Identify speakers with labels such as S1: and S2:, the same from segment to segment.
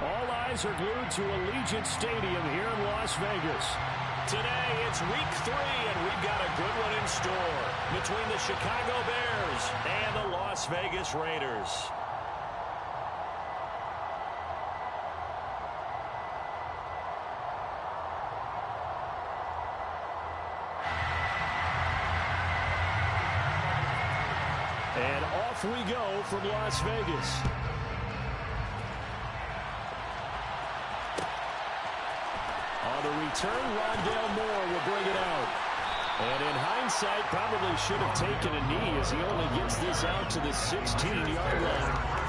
S1: All eyes are glued to Allegiant Stadium here in Las Vegas.
S2: Today, it's week 3, and we've got a good one in store between the Chicago Bears and the Las Vegas Raiders.
S1: And off we go from Las Vegas. On the return, Rondale Moore will bring it out. And in hindsight, probably should have taken a knee as he only gets this out to the 16-yard line.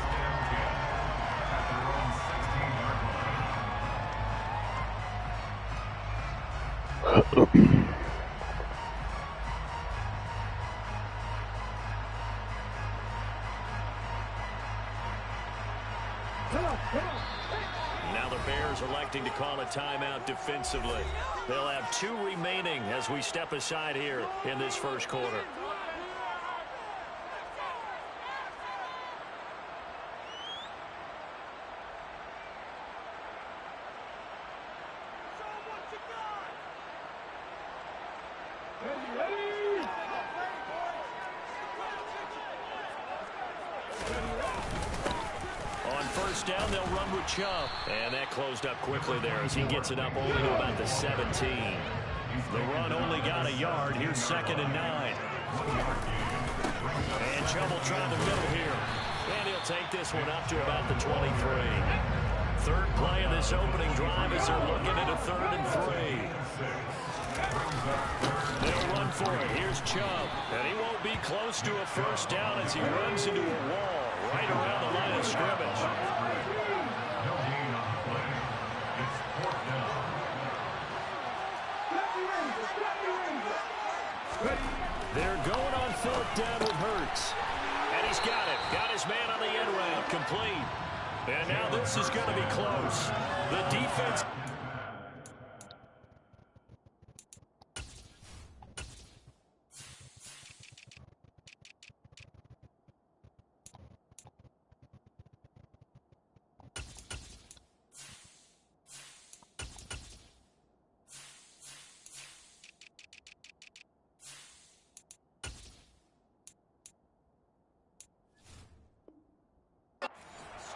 S2: Now the Bears electing to call a timeout defensively. They'll have 2 remaining as we step aside here in this first quarter.
S1: Down, they'll run with Chubb.
S2: And that closed up quickly there as he gets it up only to about the 17. The run only got a yard. Here's 2nd and 9. And Chubb will try the middle here. And he'll take this one up to about the 23. Third play of this opening drive as they're looking at a 3rd and 3. They'll run for it. Here's Chubb. And he won't be close to a first down as he runs into a wall right around the line of scrimmage.
S1: They're going on 4th down with Hurts.
S2: And he's got it. Got his man on the end round. Complete. And now this is going to be close. The defense...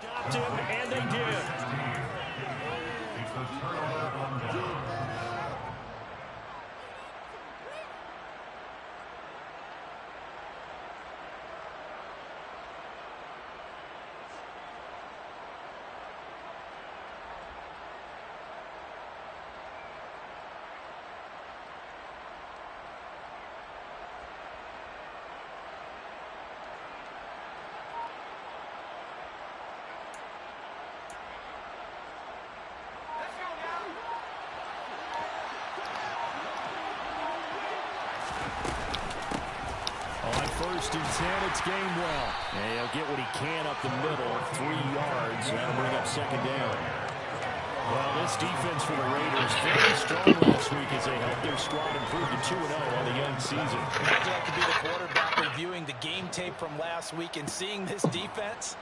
S2: stopped him, and they did.
S1: On 1st and 10, it's Gainwell. And he'll get what he can up the middle, 3 yards. That'll bring up 2nd down. Well, this defense for the Raiders very strong last week as they helped their squad improve to 2-0 on the young season.
S3: I'd like to be the quarterback reviewing the game tape from last week and seeing this defense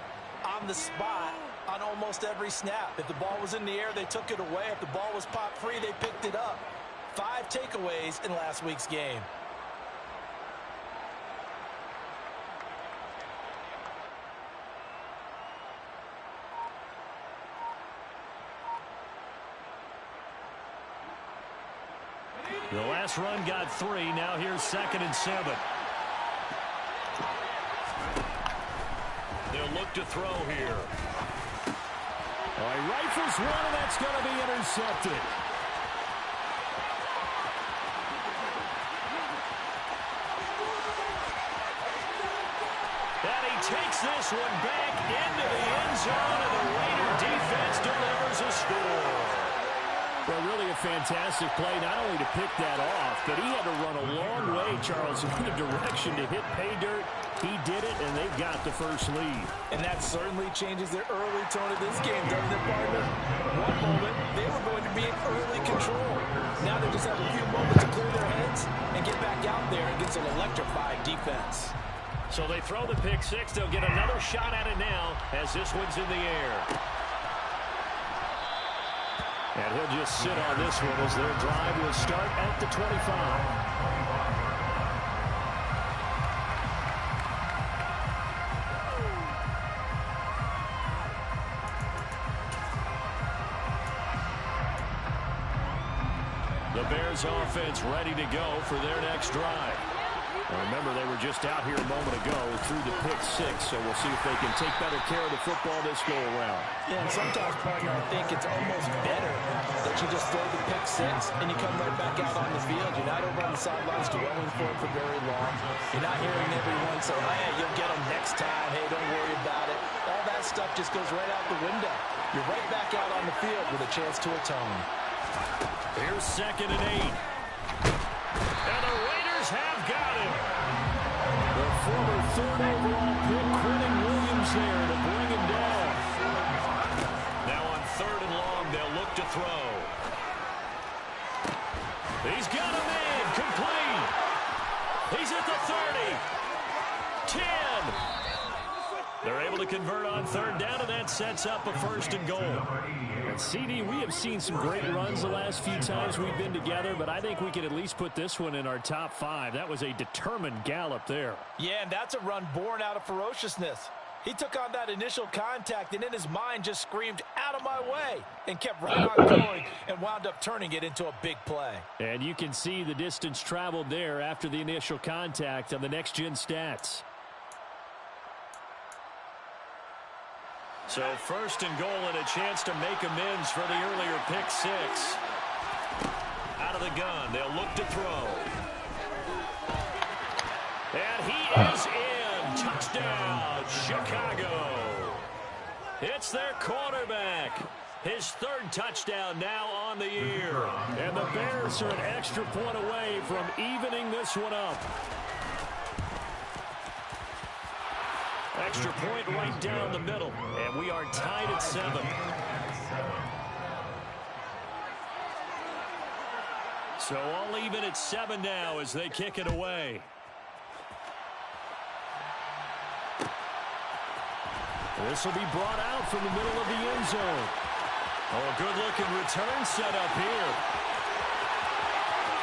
S3: on the spot on almost every snap. If the ball was in the air, they took it away. If the ball was popped free, they picked it up. 5 takeaways in last week's game.
S1: The last run got 3. Now here's 2nd and 7.
S2: They'll look to throw here.
S1: All right, rifles one, and that's going to be intercepted.
S2: And he takes this one back into the end zone, and the Raider defense delivers a score.
S1: Well, really a fantastic play, not only to pick that off, but he had to run a long way, Charles, in the direction to hit pay dirt. He did it, and they've got the first lead.
S3: And that certainly changes the early tone of this game, doesn't it, partner? One moment, they were going to be in early control. Now they just have a few moments to clear their heads and get back out there against an electrified defense.
S2: So they throw the pick 6. They'll get another shot at it now as this one's in the air.
S1: And he'll just sit on this one as their drive will start at the 25. The Bears offense ready to go for their next drive. Well, remember, they were just out here a moment ago through the pick six, so we'll see if they can take better care of the football this go around.
S3: Yeah, and sometimes, partner, I think it's almost better that you just throw the pick six and you come right back out on the field. You're not over on the sidelines dwelling for it for very long. You're not hearing everyone say, hey, you'll get them next time. Hey, don't worry about it. All that stuff just goes right out the window. You're right back out on the field with a chance to atone.
S1: Here's 2nd and 8. And the Raiders have got him. The former 3rd overall pick, Quentin Williams there to bring him down. Now on 3rd and long, they'll look to throw. He's got him in, complete. He's at the 30. 10. They're able to convert on 3rd down, and that sets up a 1st and goal. And CD, we have seen some great runs the last few times we've been together, but I think we can at least put this one in our top 5. That was a determined gallop there.
S3: Yeah, and that's a run born out of ferociousness. He took on that initial contact and in his mind just screamed, out of my way, and kept right on going and wound up turning it into a big play.
S1: And you can see the distance traveled there after the initial contact on the next-gen stats. So 1st and goal and a chance to make amends for the earlier pick six. Out of the gun, they'll look to throw. And he is in. Touchdown, Chicago. It's their quarterback. His 3rd touchdown now on the year. And the Bears are an extra point away from evening this one up. Extra point right down the middle, and we are tied at 7. So all even at 7 now as they kick it away. This will be brought out from the middle of the end zone. Oh, good-looking return set up here.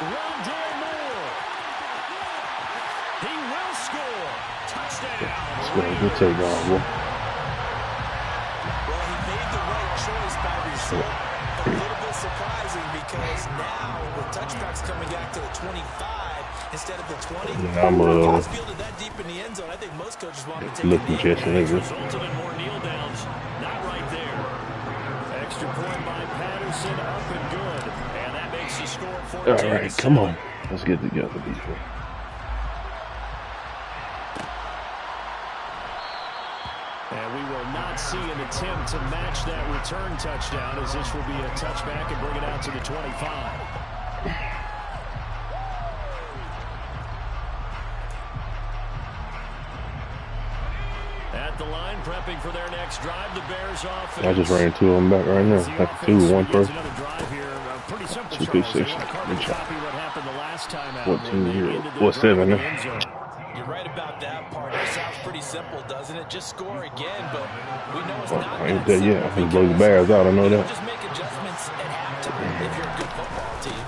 S1: Rondale Moore. He will score. Touchdown.
S4: Good take on,
S3: Well, he made the right choice by result. A little bit surprising because now with touchbacks coming back to the 25 instead of the 20.
S4: Yeah, I'm
S3: fielded that deep in the end zone. I think most coaches want to take
S4: looking just
S1: resulted in more kneel downs. Not right there. Extra point by Patterson, up and good. And that makes the score 14.
S4: All right, come on. Let's get together, people.
S1: And we will not see an attempt to match that return touchdown, as this will be a touchback and bring it out to the 25. At the line, prepping for their next drive, the Bears offense.
S4: I just ran 2 of them back right now. Like 2, 1 person.
S1: Another drive here. Pretty simple,
S4: 2 pick 6.
S1: Good job. What happened the last time out?
S4: 14-0. What 7 now?
S3: You're right about that part. It sounds pretty simple, doesn't it? Just score again, but we know it's not
S4: I ain't that yet. I'm gonna blow the Bears out. I know that.
S3: Just make adjustments at halftime if you're a good football team.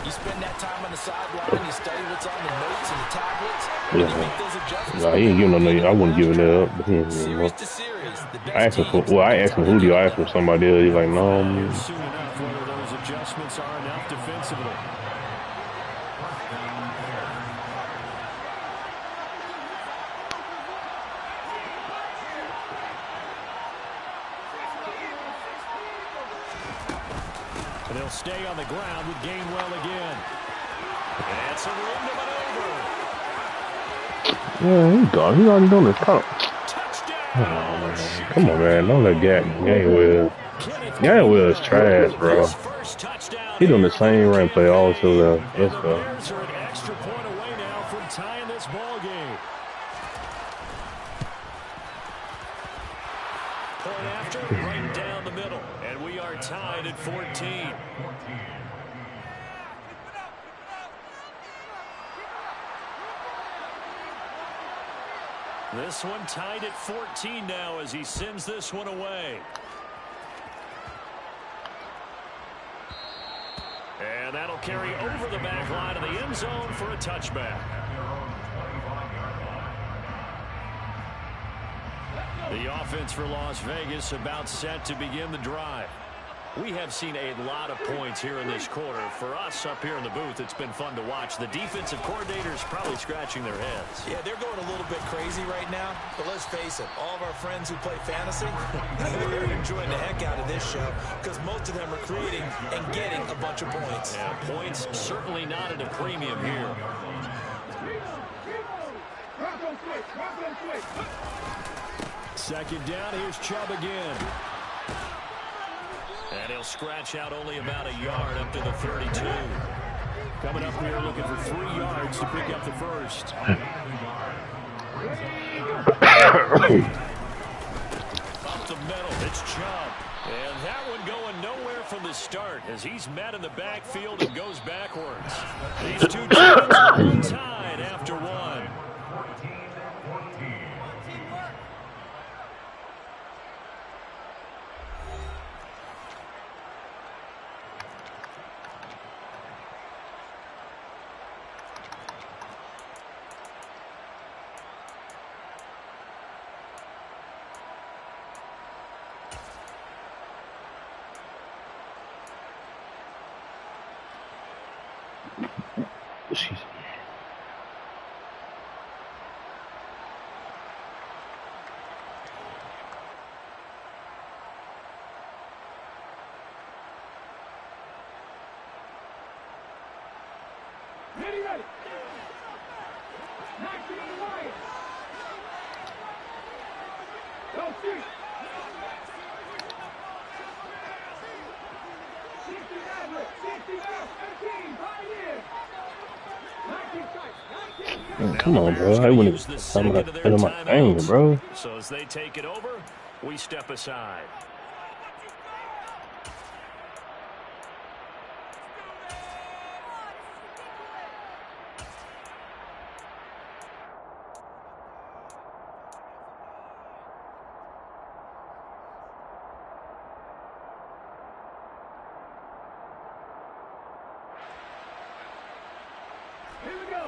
S3: You spend that time on the sideline, you study what's on the notes and the tablets, and you make those adjustments.
S4: Nah, he ain't giving no. I wouldn't give it up.
S3: Series to series.
S4: I asked him for. Well, I asked him who do you ask for somebody else. He's like, no.
S1: Soon enough, whether those adjustments are enough defensively. And they'll stay on the ground with Gainwell again. And some room to maneuver.
S4: Yeah, he's gone. He's already done this. Oh, man. Come on, man. Don't let Gainwell. Gainwell is trash, bro. He doing the same run play all to the. Let's go.
S1: Bears are an extra point away now from tying this ball game. Point after, right down the middle, and we are tied at 14. This one tied at 14 now as he sends this one away.
S2: carry over the back line of the end zone for a touchback. The offense for Las Vegas about set to begin the drive. We have seen a lot of points here in this quarter. For us up here in the booth, it's been fun to watch. The defensive coordinators probably scratching their heads.
S3: Yeah, they're going a little bit crazy right now. But let's face it, all of our friends who play fantasy, they're enjoying the heck out of this show because most of them are creating and getting a bunch of points.
S2: Yeah, points certainly not at a premium here.
S1: Second down, here's Chubb again.
S2: And he'll scratch out only about a yard up to the 32.
S1: Coming up here looking for 3 yards to pick up the first.
S2: Up the middle, it's Chubb. And that one going nowhere from the start as he's met in the backfield and goes backwards. These two teams are tied after one.
S4: Jeez.
S5: Ready. Go shoot.
S4: Come on, bro. I wouldn't have been my thing, bro.
S2: So as they take it over, we step aside.
S5: Here we go.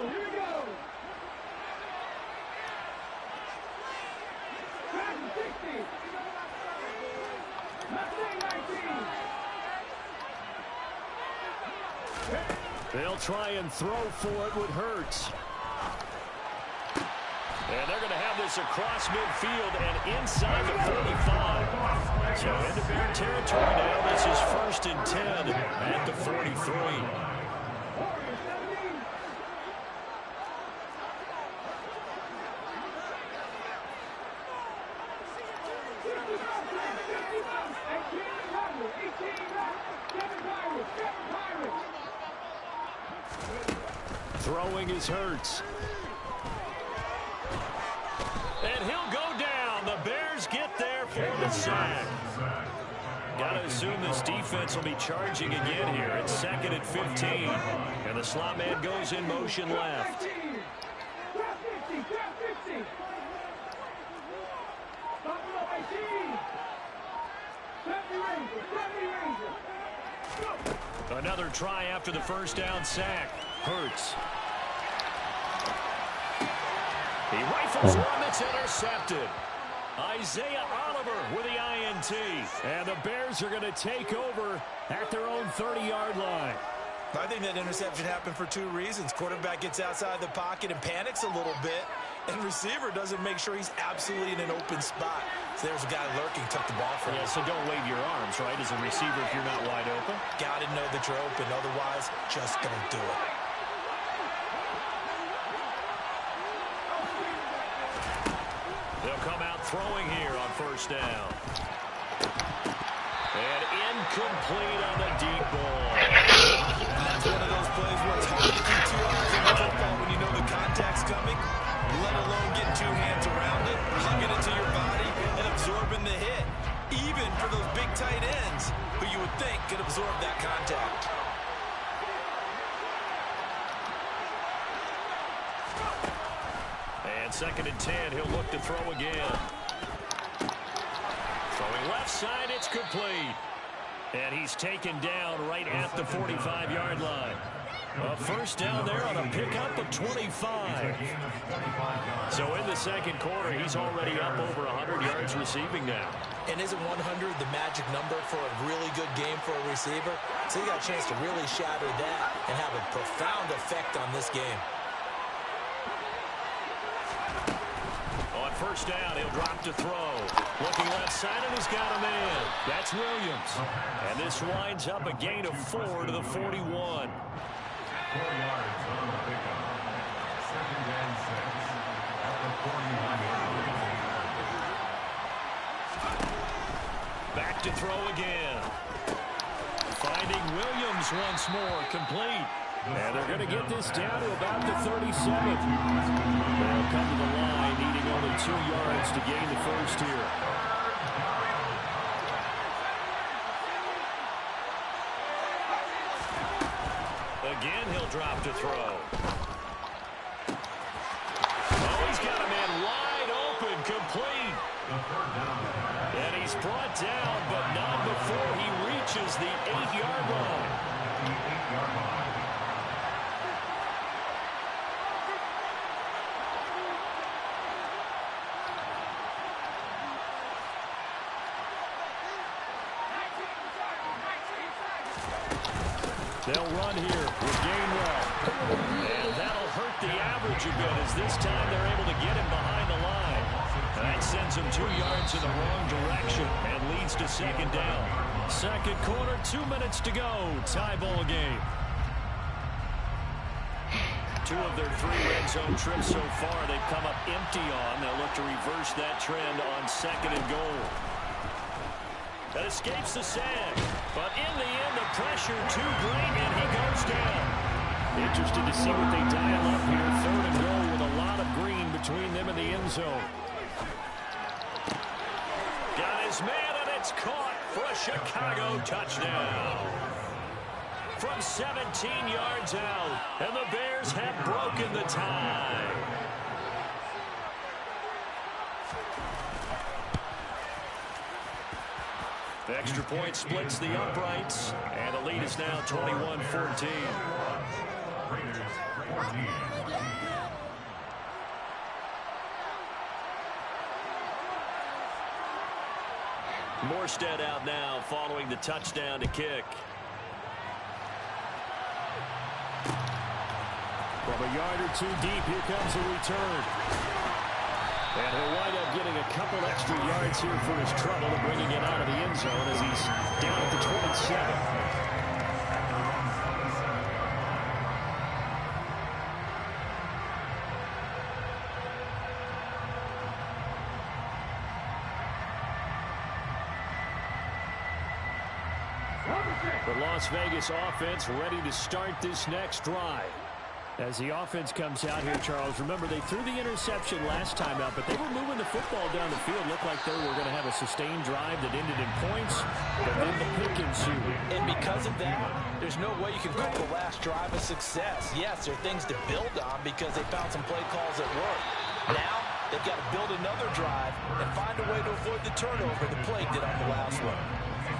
S5: Back to 60.
S1: They'll try and throw for it with Hurts.
S2: And they're going to have this across midfield and inside the 45. So into Bear territory now. This is 1st and 10 at the 43.
S1: Throwing is Hurts.
S2: And he'll go down. The Bears get there for the sack. Got to assume this defense will be charging again here. It's 2nd and 15. And the slot man goes in motion left. Another try after the first down sack. Hurts. He rifles one that's intercepted. Isaiah Oliver with the INT.
S1: And the Bears are going to take over at their own 30-yard line.
S3: I think that interception happened for 2 reasons. Quarterback gets outside the pocket and panics a little bit. And receiver doesn't make sure he's absolutely in an open spot. So there's a guy lurking, took the ball from him.
S2: Yeah, so don't wave your arms, right, as a receiver if you're not wide open.
S3: Got to know that you're open. Otherwise, just don't do it.
S2: They'll come out throwing here on 1st down. And incomplete on the deep ball.
S3: That's one of those plays where it's hard to keep 2 eyes on the football when you know the contact's coming, let alone getting 2 hands around it, hugging it to your body, and absorbing the hit. Even for those big tight ends who you would think could absorb that contact.
S2: And 2nd and 10, he'll look to throw again. Throwing left side, it's complete. And he's taken down right at the 45-yard line. A first down there on a pickup of 25. So in the second quarter, he's already up over 100 yards receiving now.
S3: And isn't 100 the magic number for a really good game for a receiver? So he got a chance to really shatter that and have a profound effect on this game.
S2: On first down, he'll drop to throw. Looking left side, and he's got a man. That's Williams. And this winds up a gain of 4 to the 41.
S6: 4 yards on the pickup. Second and 6 at the 41-yard line.
S2: Back to throw again. Finding Williams once more, complete. And they're going to get this down to about the 37. They'll come to the line, needing only 2 yards to gain the first here. Again, he'll drop to throw. Oh, he's got a man wide open, complete. And he's brought down, but not before he reaches the 8-yard line. They'll run here with Gainwell. And that'll hurt the average a bit as this time they're able to get him behind the line. That sends him 2 yards in the wrong direction and leads to second down. Second quarter, 2 minutes to go. Tie ball game. 2 of their 3 red zone trips so far they've come up empty on. They'll look to reverse that trend on second and goal. That escapes the sack. But in the end, the pressure too great, and he goes down. Interested to see what they dial up here. Third and goal with a lot of green between them and the end zone. Got his man, and it's caught for a Chicago touchdown. From 17 yards out, and the Bears have broken the tie. The extra point splits the uprights, and the lead is now 21-14. Morstead out now following the touchdown to kick. From a yard or 2 deep, here comes a return. And he'll wind up getting a couple extra yards here for his trouble and bringing it out of the end zone as he's down at the 27. The Las Vegas offense ready to start this next drive. As the offense comes out here, Charles, remember they threw the interception last time out, but they were moving the football down the field. Looked like they were going to have a sustained drive that ended in points, but then the pick ensued.
S3: And because of that, there's no way you can call the last drive a success. Yes, there are things to build on because they found some play calls that work. Now, they've got to build another drive and find a way to avoid the turnover the play did on the last one.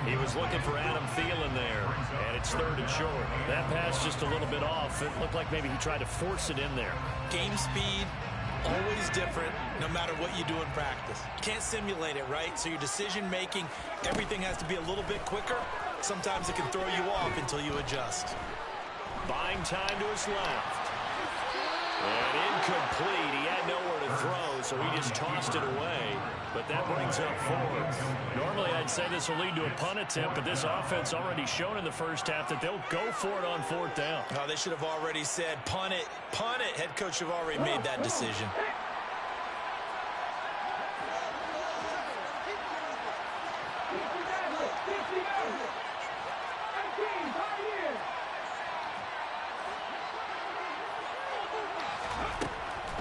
S2: He was looking for Adam Thielen there, and it's third and short. That pass just a little bit off. It looked like maybe he tried to force it in there.
S3: Game speed, always different, no matter what you do in practice. You can't simulate it, right? So your decision-making, everything has to be a little bit quicker. Sometimes it can throw you off until you adjust.
S2: Buying time to his left. And incomplete. He had nowhere to throw, so he just tossed it away. But that brings up fourth. Normally, I'd say this will lead to a punt attempt, but this offense already shown in the first half that they'll go for it on fourth down.
S3: Oh, they should have already said, punt it, punt it. Head coach should have already made that decision.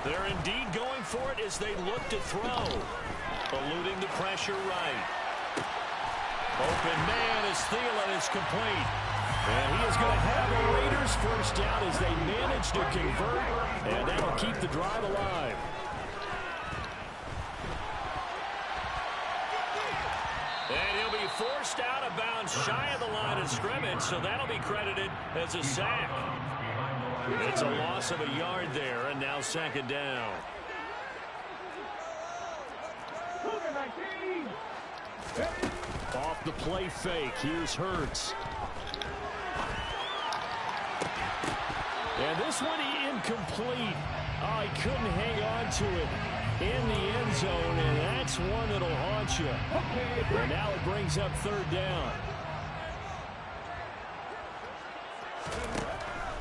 S2: They're indeed going for it as they look to throw. Eluding the pressure right. Open man as Thielen is complete. And he is going to have a Raiders first down as they manage to convert. And that'll keep the drive alive. And he'll be forced out of bounds shy of the line of scrimmage, so that'll be credited as a sack. It's a loss of a yard there, and now second down.
S1: Off the play fake, here's Hurts. And this one incomplete. Oh, he couldn't hang on to it in the end zone, and that's one that'll haunt you. And now it brings up third down.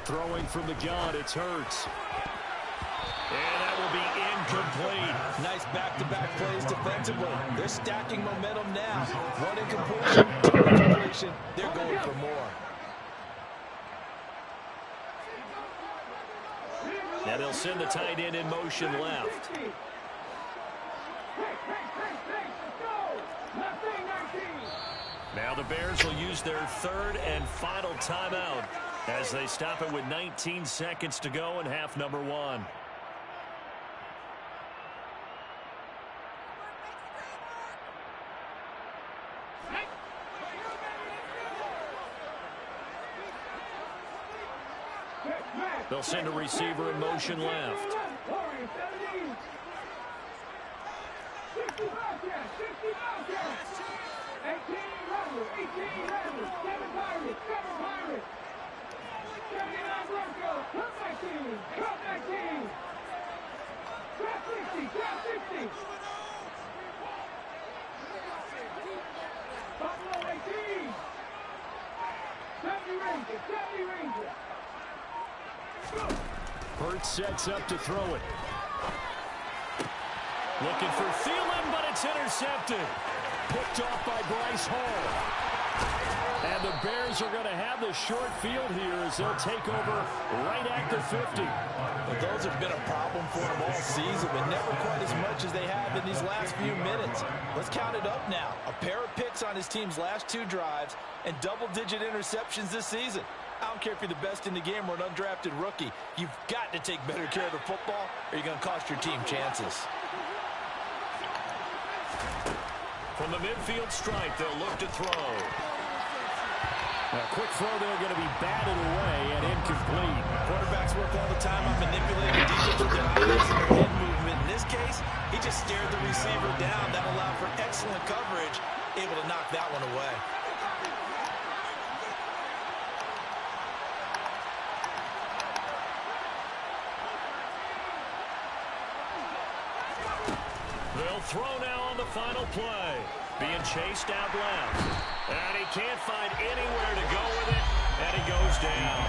S1: Throwing from the gun, it's Hurts.
S2: And that will be incomplete.
S3: Nice back-to-back plays defensively. They're stacking momentum now. One incompletion, two incompletion. They're going for more.
S2: And they'll send the tight end in motion left. Now the Bears will use their third and final timeout as they stop it with 19 seconds to go in half number one. They'll send a receiver in motion left.
S1: Hurts sets up to throw it. Looking for Thielen, but it's intercepted. Picked off by Bryce Hall. And the Bears are going to have the short field here as they'll take over right at the 50.
S3: But those have been a problem for them all season, but never quite as much as they have in these last few minutes. Let's count it up now. A pair of picks on his team's last two drives and double-digit interceptions this season. I don't care if you're the best in the game or an undrafted rookie. You've got to take better care of the football or you're going to cost your team chances.
S2: From the midfield stripe, they'll look to throw.
S1: A quick throw there going to be batted away and incomplete.
S3: Quarterbacks work all the time on manipulating defensive offense and their head movement. In this case, he just stared the receiver down. That allowed for excellent coverage, able to knock that one away.
S2: They'll throw now on the final play. Being chased out left. And he can't find anywhere to go with it. And he goes down.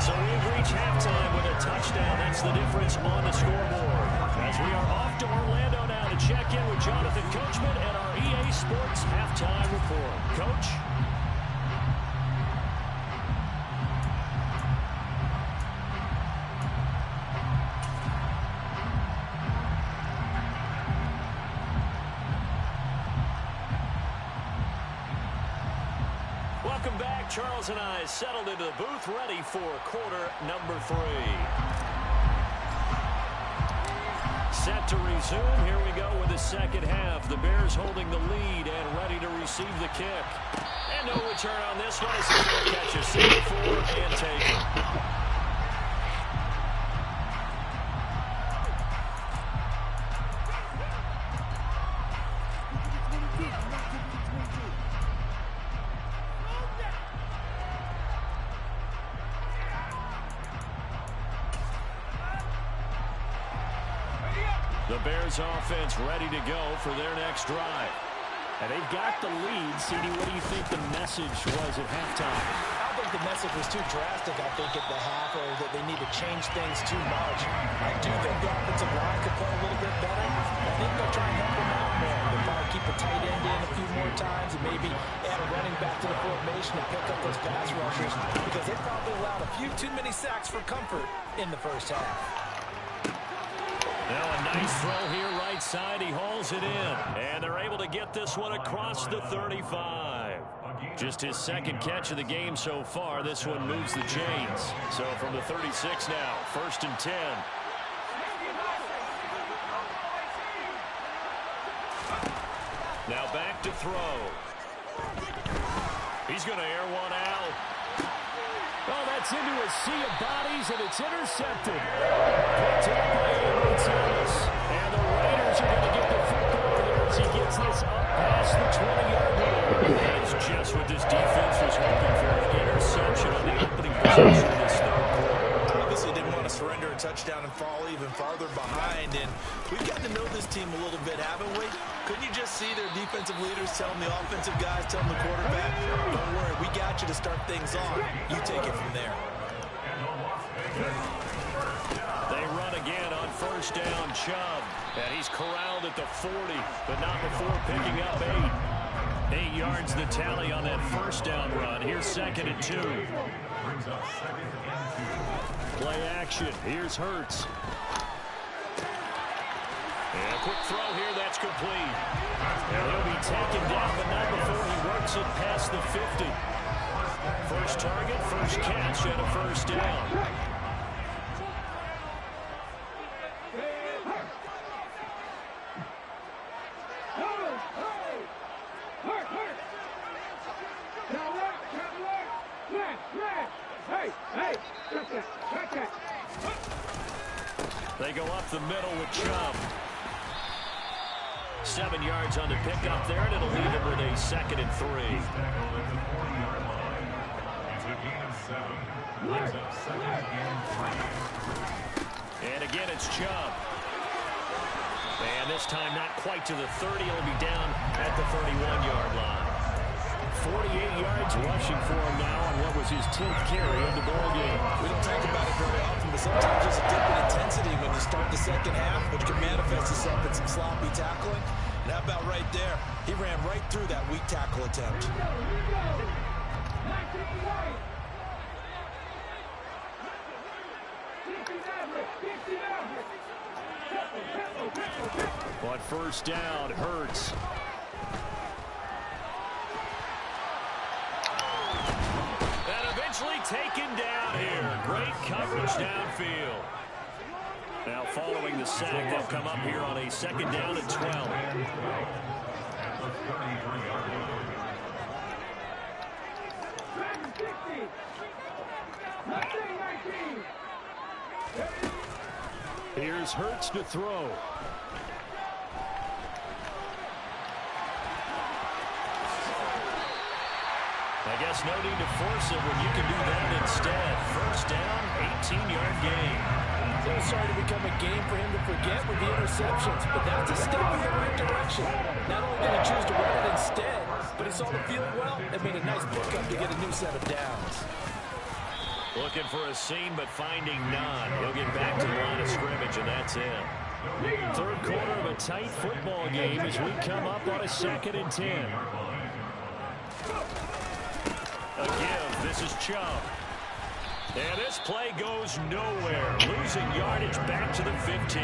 S2: So we've reached halftime with a touchdown. That's the difference on the scoreboard. As we are off to Orlando now to check in with Jonathan Coachman and our EA Sports halftime report. Coach? Welcome back. Charles and I settled into the booth ready for quarter number 3. Set to resume. Here we go with the second half. The Bears holding the lead and ready to receive the kick. And no return on this one as the catch is set for and taken. The Bears offense ready to go for their next drive.
S1: And they've got the lead. CD, what do you think the message was at halftime?
S3: I don't think the message was too drastic, I think, at the half, or that they need to change things too much. I do think the offensive line could play a little bit better. I think they'll try and help them out more. They'll probably keep the tight end in a few more times and maybe add a running back to the formation and pick up those pass rushers because they probably allowed a few too many sacks for comfort in the first half.
S2: Now a nice throw here right side. He hauls it in. And they're able to get this one across the 35. Just his second catch of the game so far. This one moves the chains. So from the 36 now, 1st and 10. Now back to throw. He's going to air one out.
S1: Oh, that's into a sea of bodies, and it's intercepted. Picked up by Ambry Thomas. And the Raiders are going to get the football here as he gets this up past the 20-yard line.
S2: That is just what this defense was hoping for. An interception on the opening possession of this third quarter.
S3: Obviously didn't want to surrender a touchdown and fall even farther behind. And we've gotten to know this team a little bit, haven't we? Couldn't you just see their defensive leaders telling the offensive guys, telling the quarterback, don't worry, we got you to start things off. You take it from there.
S2: They run again on first down, Chubb. And he's corralled at the 40, but not before picking up 8. 8 yards the tally on that first down run. Here's 2nd and 2. Play action. Here's Hurts. And a quick throw here. That's complete. And he'll be taken down, but not before he works it past the 50. First target, first catch, and a first down. They go up the middle with Chubb. 7 yards on the pickup there, and it'll leave him with a 2nd and 3. And again, it's Chubb. And this time not quite to the 30. He'll be down at the 31-yard line. 48 yards rushing for him now on what was his 10th carry of the ball game.
S3: We don't talk about it very often, but sometimes there's a dip in intensity when you start the second half, which can manifest itself in some sloppy tackling. And how about right there? He ran right through that weak tackle attempt.
S1: On first down, Hurts.
S2: Taken down here. Great coverage downfield. Now following the sack, they'll come up here on a 2nd down and 12.
S1: Here's Hurts to throw.
S2: I guess no need to force it when you can do that instead. First down, 18-yard gain.
S3: So sorry to become a game for him to forget with the interceptions, but that's a step in the right direction. Not only did he choose to run it instead, but he saw the field well and made a nice pickup to get a new set of downs.
S2: Looking for a seam, but finding none. He'll get back to the line of scrimmage, and that's it.
S1: Third quarter of a tight football game as we come up on a 2nd and 10.
S2: A give. This is Chubb. And this play goes nowhere. Losing yardage back to the 15.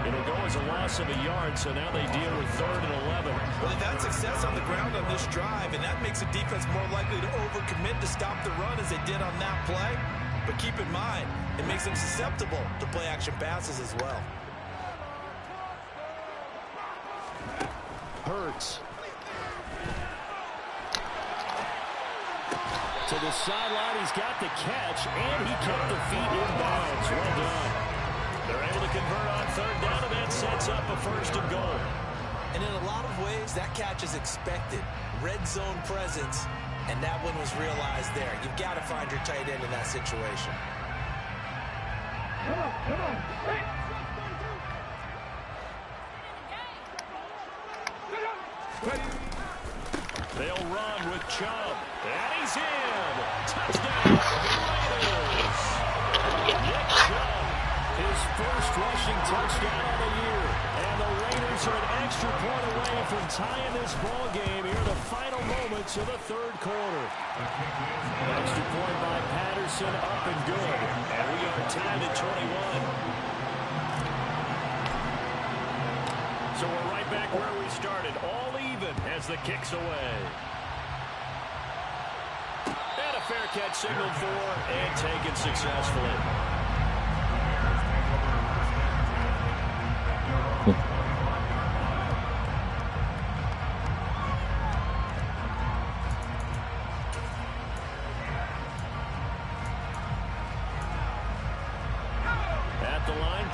S2: It'll go as a loss of a yard, so now they deal with 3rd and 11.
S3: Well, they've had success on the ground on this drive, and that makes the defense more likely to overcommit to stop the run as they did on that play. But keep in mind, it makes them susceptible to play-action passes as well.
S1: Hurts. To the sideline, he's got the catch, and he kept the feet in bounds. Well done.
S2: They're able to convert on 3rd down, and that sets up a 1st and goal.
S3: And in a lot of ways, that catch is expected. Red zone presence, and that one was realized there. You've got to find your tight end in that situation.
S5: Come on, come on. Hey.
S2: They'll run with Chubb. And he's in. Touchdown, Raiders.
S1: Nick Chubb, his first rushing touchdown of the year. And the Raiders are an extra point away from tying this ball game here in the final moments of the 3rd quarter. Extra point by Patterson, up and good.
S2: And we are tied at 21. So we're right back where we started. All even as the kick's away. And a fair catch signaled for and taken successfully.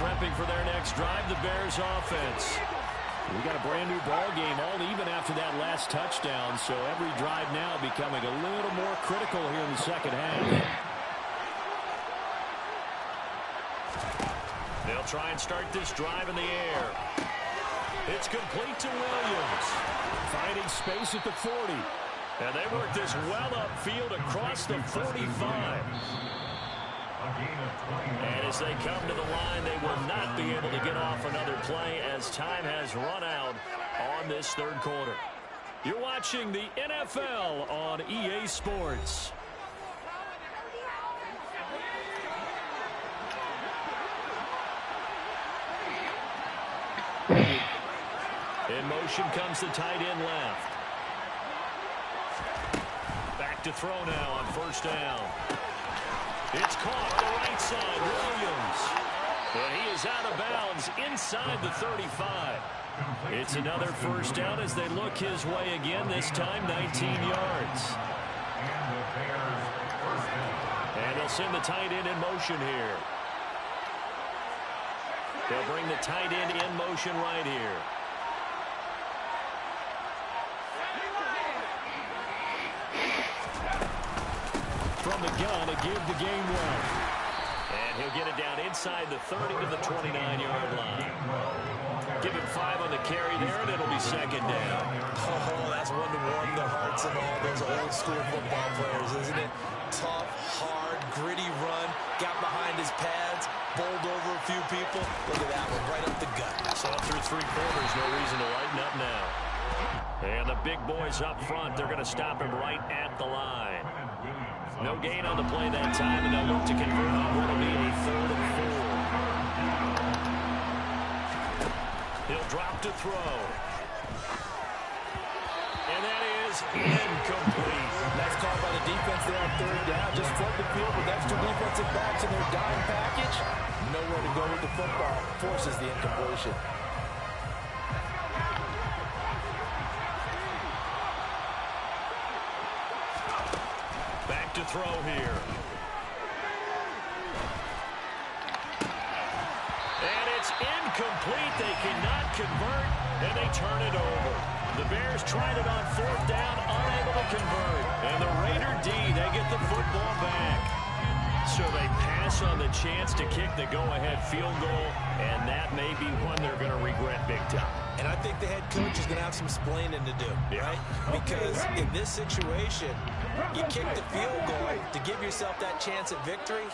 S2: prepping for their next drive, the Bears offense.
S1: We got a brand new ball game, all even after that last touchdown. So every drive now becoming a little more critical here in the second half.
S2: They'll try and start this drive in the air. It's complete to Williams.
S1: Finding space at the 40.
S2: And they work this well upfield across the 45. And as they come to the line, they will not be able to get off another play as time has run out on this third quarter. You're watching the NFL on EA Sports. In motion comes the tight end left. Back to throw now on first down. It's caught on the right side, Williams. And he is out of bounds inside the 35. It's another first down as they look his way again, this time 19 yards. And they'll send the tight end in motion here. They'll bring the tight end in motion right here.
S1: From the gun to give the game well.
S2: And he'll get it down inside the 30 to the 29-yard line. Give him 5 on the carry there, and it'll be second down.
S3: Oh, that's one to warm the hearts of all those old-school football players, isn't it? Tough, hard, gritty run. Got behind his pads, bowled over a few people. Look at that one, right up the gut.
S2: So through 3 quarters, no reason to lighten up now. And the big boys up front, they're going to stop him right at the line. No gain on the play that time, and they'll look to convert on what'll be a 3rd and 4. He'll drop to throw. And that is incomplete.
S3: Nice call by the defense there on 3rd down. Just flood the field with extra defensive backs in their dime package. Nowhere to go with the football. Forces the incompletion.
S2: To throw here. And it's incomplete. They cannot convert, and they turn it over. The Bears tried it on 4th down, unable to convert. And the Raider D, they get the football back. So they pass on the chance to kick the go-ahead field goal, and that may be one they're going to regret big time.
S3: And I think the head coach is going to have some explaining to do, right? Because in this situation, you kick the field goal to give yourself that chance at victory.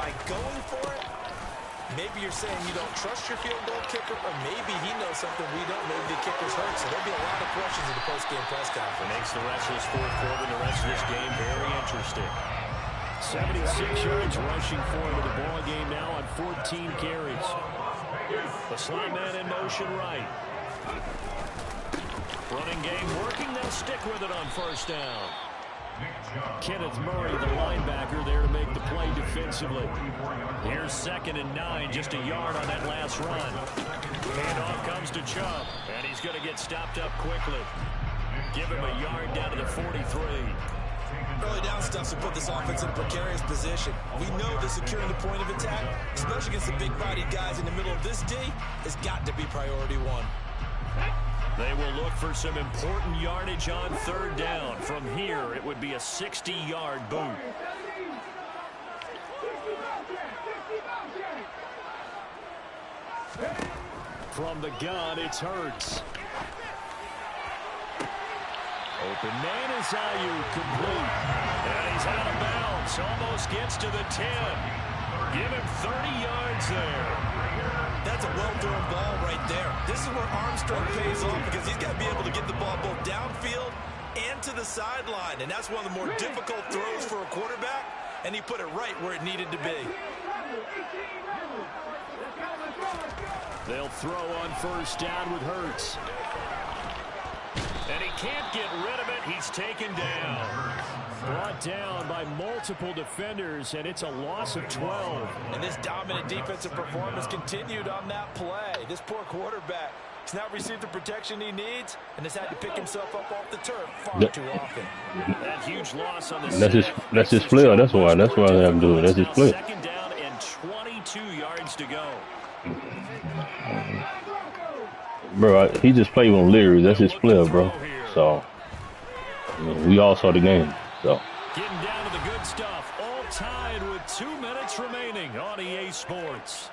S3: By going for it, maybe you're saying you don't trust your field goal kicker, or maybe he knows something we don't. Maybe the kicker's hurt. So there'll be a lot of questions in the post-game press conference.
S2: Makes the rest of this 4th quarter, the rest of this game very interesting.
S1: 76 yards rushing for him in the ball game now on 14 carries.
S2: The slot man in motion right. Running game working. They'll stick with it on first down.
S1: Kenneth Murray, the linebacker, there to make the play defensively.
S2: Here's 2nd and 9, just a yard on that last run. Handoff comes to Chubb, and he's going to get stopped up quickly. Give him a yard down to the 43.
S3: Early down stuff to put this offense in a precarious position. We know that securing the point of attack, especially against the big-bodied guys in the middle of this D, has got to be priority 1.
S2: They will look for some important yardage on 3rd down. From here, it would be a 60-yard boot.
S1: From the gun, it's Hurts. Open man is Ayuk, complete.
S2: And he's out of bounds. Almost gets to the 10. Give him 30 yards there.
S3: That's a well-thrown ball right there. This is where Armstrong pays off because he's got to be able to get the ball both downfield and to the sideline. And that's one of the more difficult throws for a quarterback. And he put it right where it needed to be.
S1: They'll throw on first down with Hurts.
S2: And he can't get rid of it. He's taken down.
S1: Brought down by multiple defenders, and it's a loss of 12.
S3: And this dominant defensive performance continued on that play. This poor quarterback has not received the protection he needs and has had to pick himself up off the turf far too often.
S2: That huge loss on the
S4: That's his player. That's why they have to do it. That's his player.
S2: 2nd down and 22 yards to go.
S4: Bro, he just played on lyrics. That's his player, bro. So, I mean, we all saw the game. So.
S2: Getting down to the good stuff. All tied with 2 minutes remaining on EA Sports.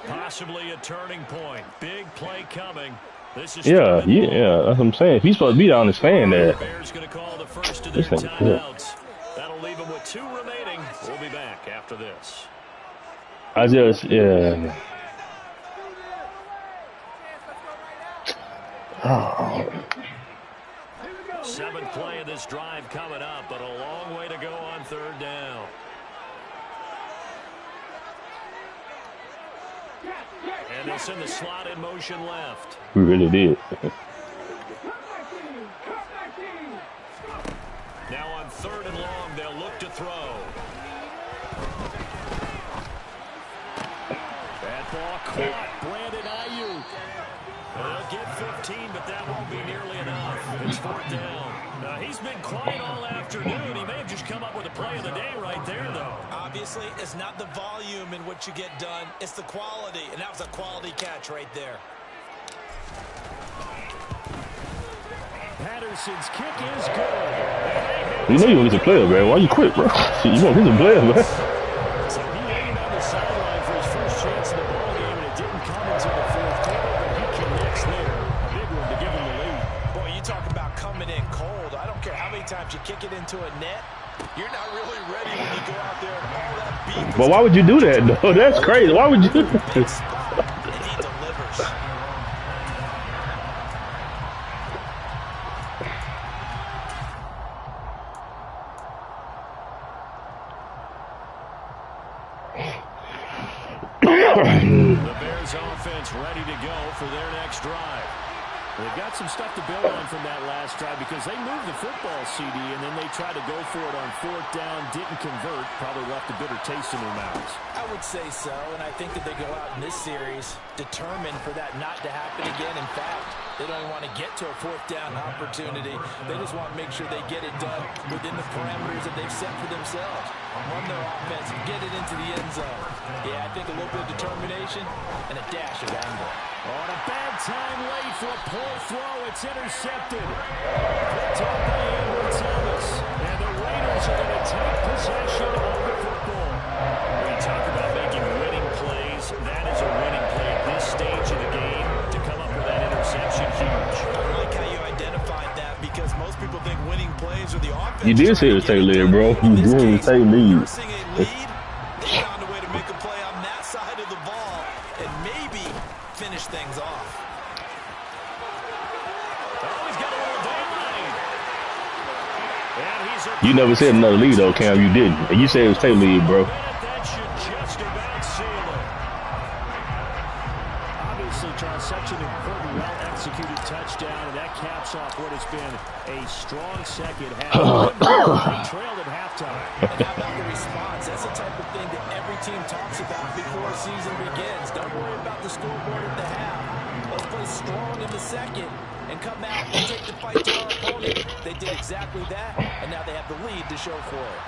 S2: Possibly a turning point. Big play coming. This is
S4: yeah. That's what I'm saying. If he's supposed to be down, stand there.
S2: The Bears going to call the first of their timeouts. That'll leave them with 2 remaining. We'll be back after this.
S4: Oh.
S2: 7th play of this drive coming up, but a long way to go on 3rd down. And they'll send the slot in motion left.
S4: We really did.
S2: Now on 3rd and long, they'll look to throw. That ball caught. Brandon Ayuk. They'll get 15, but that won't be nearly enough. It's 4th down. He's been quiet all afternoon. He may have just come up with a play of the day right there, though.
S3: Obviously, it's not the volume in what you get done. It's the quality, and that was a quality catch right there.
S2: Patterson's kick is good.
S4: You know you want to get some players, man. Why you quit, bro? You want to get some players, man.
S2: So he waited on the sideline for his first chance in the ballgame, and it didn't come until the 4th quarter, but he connects there. A big one to give him the lead.
S3: Boy, you talk about coming in cold. I don't care how many times you kick it into a net. You're not really ready when you go out there and all that beat.
S4: But why would you do that, though? That's crazy. Why would you do that?
S3: Big spot, and he delivers.
S2: The Bears offense ready to go for their next drive. They've got some stuff to build on from that last drive because they moved the football, CD, and then they tried to go for it on 4th down, didn't convert, probably left a bitter taste in their mouths.
S3: I would say so, and I think that they go out in this series determined for that not to happen again. In fact, they don't even want to get to a 4th down opportunity. They just want to make sure they get it done within the parameters that they've set for themselves. Run their offense, get it into the end zone. Yeah, I think a little bit of determination and a dash of anger.
S2: On a bad time late for a pull throw, it's intercepted. Picked up by Edward Thomas. And the Raiders are going to take possession of the football. When you talk about making winning plays, that is a winning play at this stage of the game. To come up with that interception, huge.
S3: I like how you identified that because most people think winning plays are the offense.
S4: You did say it was Tae League, bro. You did say Tae League.
S3: Forcing a lead, they found a way to make a play on that side of the ball and maybe finish things off.
S2: Oh, he's got a little daylight. And he's
S4: You never said another lead, though, Cam. You didn't. And you said it was Tae League, bro.
S2: That should just about seal it. Obviously, Charles, such an important, well-executed touchdown, and that caps off what has been a strong second half. They trailed at halftime.
S3: And how about the response? That's the type of thing that every team talks about before a season begins. Don't worry about the scoreboard at the half. Let's play strong in the second and come out and take the fight to our opponent. They did exactly that, and now they have the lead to show for it.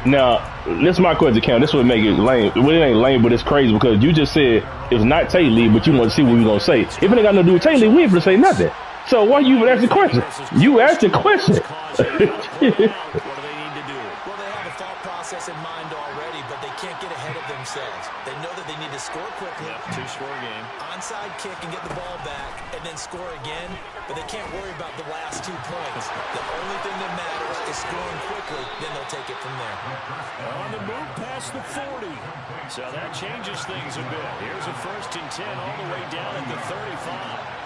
S4: Now, this is my question, Cam. This would make it lame. Well, it ain't lame, but it's crazy because you just said it's not Tae League, but you want to see what we're going to say. If it ain't got nothing to do with Tae League, we ain't going to say nothing. So why you even ask the question? You asked the question.
S2: What do they need to do?
S3: Well, they have a thought process in mind already, but they can't get ahead of themselves. They know that they need to score quickly.
S2: Yep, 2-score game.
S3: Onside kick and get the ball back and then score again, but they can't worry about the last 2 points. The only thing that matters is scoring quickly, then they'll take it from there.
S2: On the move past the 40. So that changes things a bit. Here's a 1st and 10 all the way down at the 35.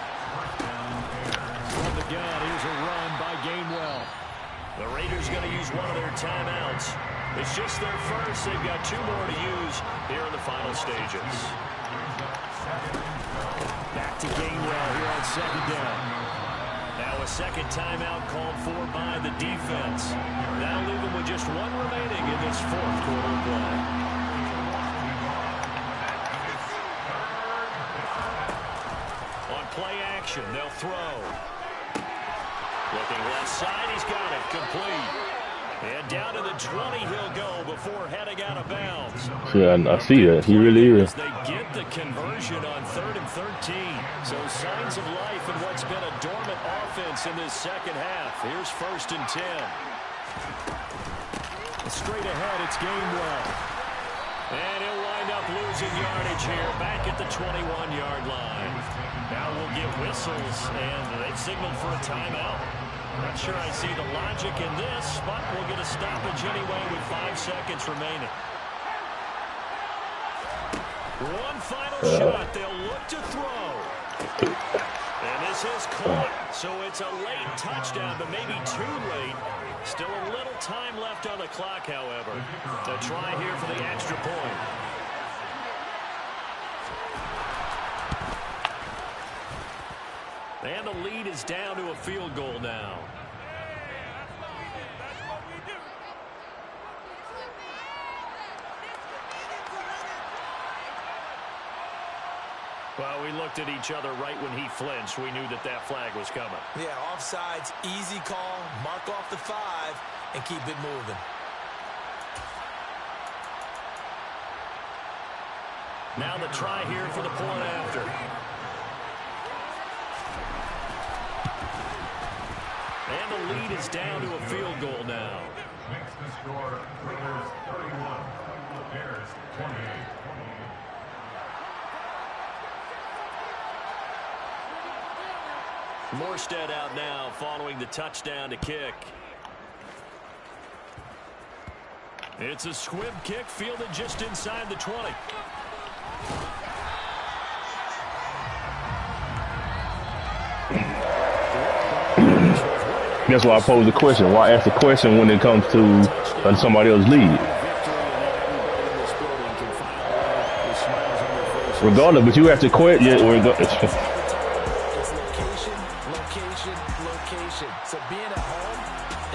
S2: From the gun, here's a run by Gainwell. The Raiders going to use one of their timeouts. It's just their first. They've got 2 more to use here in the final stages. Back to Gainwell here on 2nd down. Now a second timeout called for by the defense. That'll leave them with just 1 remaining in this 4th quarter play. On play action, they'll throw. Looking left side, he's got it. Complete. And down to the 20 he'll go before heading out of bounds.
S4: Yeah, I see that. He really is.
S2: They get the conversion on 3rd and 13. So signs of life in what's been a dormant offense in this second half. Here's 1st and 10. Straight ahead, it's Gainwell. And he'll wind up losing yardage here back at the 21-yard line. Now we'll get whistles, and they've signaled for a timeout. Not sure I see the logic in this, but we'll get a stoppage anyway with 5 seconds remaining. One final shot. They'll look to throw. And this is caught. So it's a late touchdown, but maybe too late. Still a little time left on the clock, however. To try here for the extra point. And the lead is down to a field goal now. Well, we looked at each other right when he flinched. We knew that that flag was coming.
S3: Yeah, offsides, easy call. Mark off the 5 and keep it moving.
S2: Now the try here for the point after. And the lead is down to a field goal now.
S6: Makes the score Raiders 31, Bears 28.
S2: Morstead out now following the touchdown to kick. It's a squib kick fielded just inside the 20.
S4: That's why I pose the question. Why ask the question when it comes to somebody else's lead? Regardless, but you have to quit. Yeah,
S3: Location. So being at home,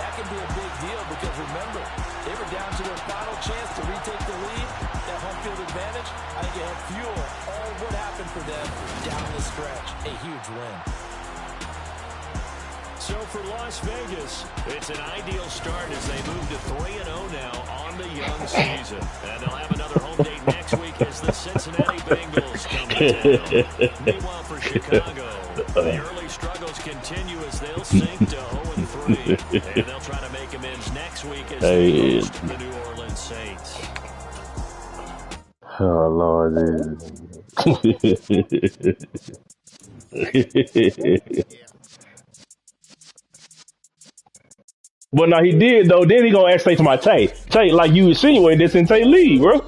S3: that can be a big deal because remember, they were down to their final chance to retake the lead. That home field advantage, I think it had fuel all what happened for them down the stretch. A huge win.
S2: So for Las Vegas, it's an ideal start as they move to 3-0 now on the young season. And they'll have another home date next week as the Cincinnati Bengals come to town. Meanwhile for Chicago, the early struggles continue as they'll sink to 0-3. And they'll try to make amends next week as they host the New Orleans Saints.
S4: Oh, Lord. But now he did, though. Then he gonna ask to my Tae. Tae, like you insinuated this in Tae League, bro.